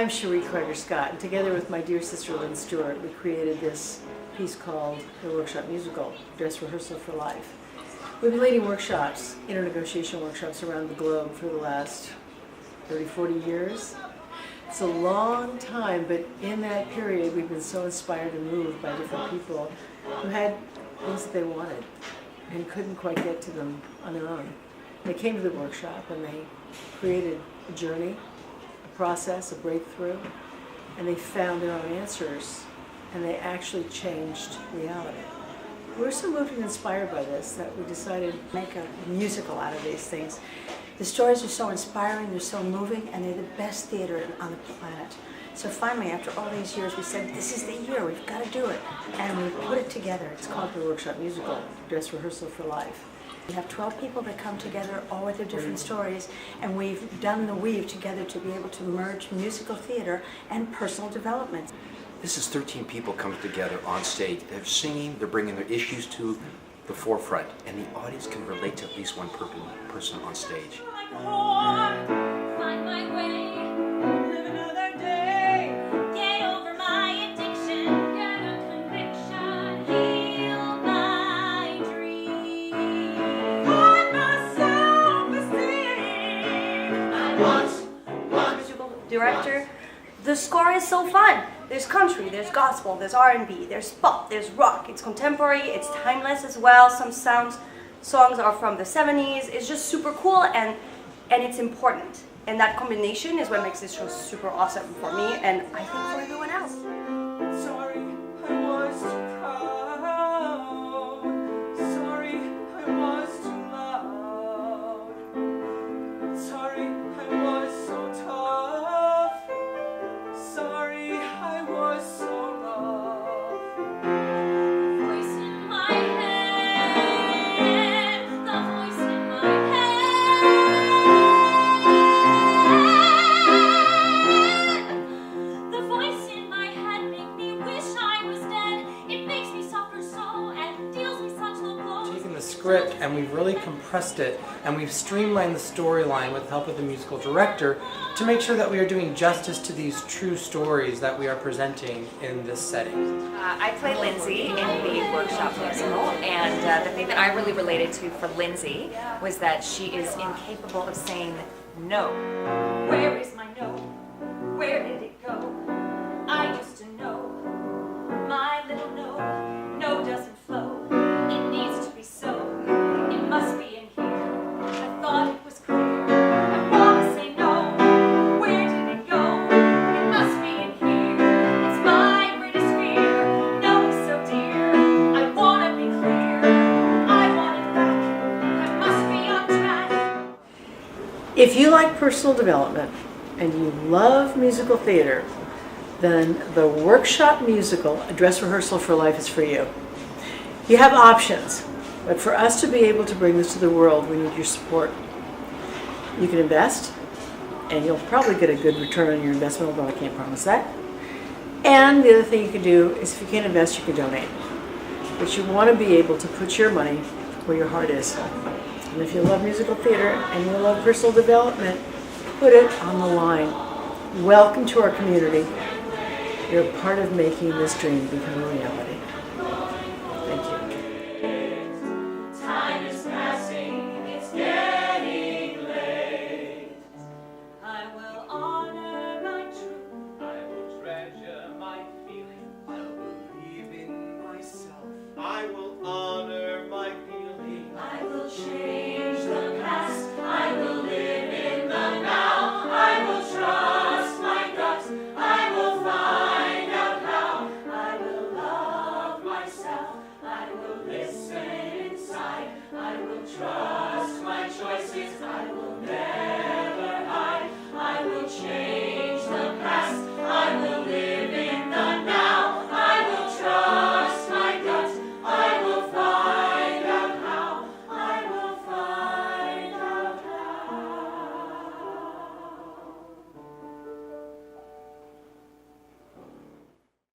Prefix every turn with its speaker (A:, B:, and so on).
A: I'm Cherie Carter-Scott, and together with my dear sister Lynn Stewart, we created this piece called the Workshop Musical, Dress Rehearsal for Life. We've been leading workshops, internegotiation workshops around the globe for the last 30, 40 years. It's a long time, but in that period we've been so inspired and moved by different people who had things that they wanted and couldn't quite get to them on their own. They came to the workshop and they created a journey, a process, a breakthrough, and they found their own answers, and they actually changed reality. We're so moved and inspired by this that we decided to
B: make a musical out of these things. The stories are so inspiring, they're so moving, and they're the best theater on the planet. So finally, after all these years, we said, this is the year, we've got to do it. And we put it together. It's called the Workshop Musical, Dress Rehearsal for Life. We have 12 people that come together, all with their different stories, and we've done the weave together to be able to merge musical theater and personal development.
C: This is 13 people coming together on stage. They're singing, they're bringing their issues to the forefront, and the audience can relate to at least one person on stage.
D: Find my way, live another day, get over my addiction, get a conviction, heal my dream, find my self-esteem. I want musical director. The score is so fun. There's country, there's gospel, there's R&B, there's pop, there's rock. It's contemporary, it's timeless as well. Some songs are from the 70s. It's just super cool and it's important. And that combination is what makes this show super awesome for me and I think for everyone else.
E: Sorry, I was too proud. Sorry, I was too loud. Sorry, I was so tough. Sorry, I was so rough.
D: Voice in my head, the voice in my head. The voice in my head makes me wish I was dead. It makes me suffer so and deals me such low blows.
F: Taken the script and we've really compressed it and we've streamlined the storyline with the help of the musical director to make sure that we are doing justice to these true stories that we are presenting in this setting.
G: I play Lindsay in the workshop musical, and the thing that I really related to for Lindsay was that she is incapable of saying no. Where is my no? Where did it go? I used to know. My little no, no doesn't flow. It needs to be so. It must be in here. I thought it was clear. I want to say no. Where did it go? It must be in here. It's my greatest fear. No, it's so dear. I want to be clear. I want it back. I must be on track.
A: If you like personal development and you love musical theater, then the Workshop Musical, A Dress Rehearsal for Life is for you. You have options, but for us to be able to bring this to the world, we need your support. You can invest, and you'll probably get a good return on your investment, although I can't promise that. And the other thing you can do is if you can't invest, you can donate. But you want to be able to put your money where your heart is. And if you love musical theater and you love personal development, put it on the line. Welcome to our community. You're a part of making this dream become a reality. Thank you.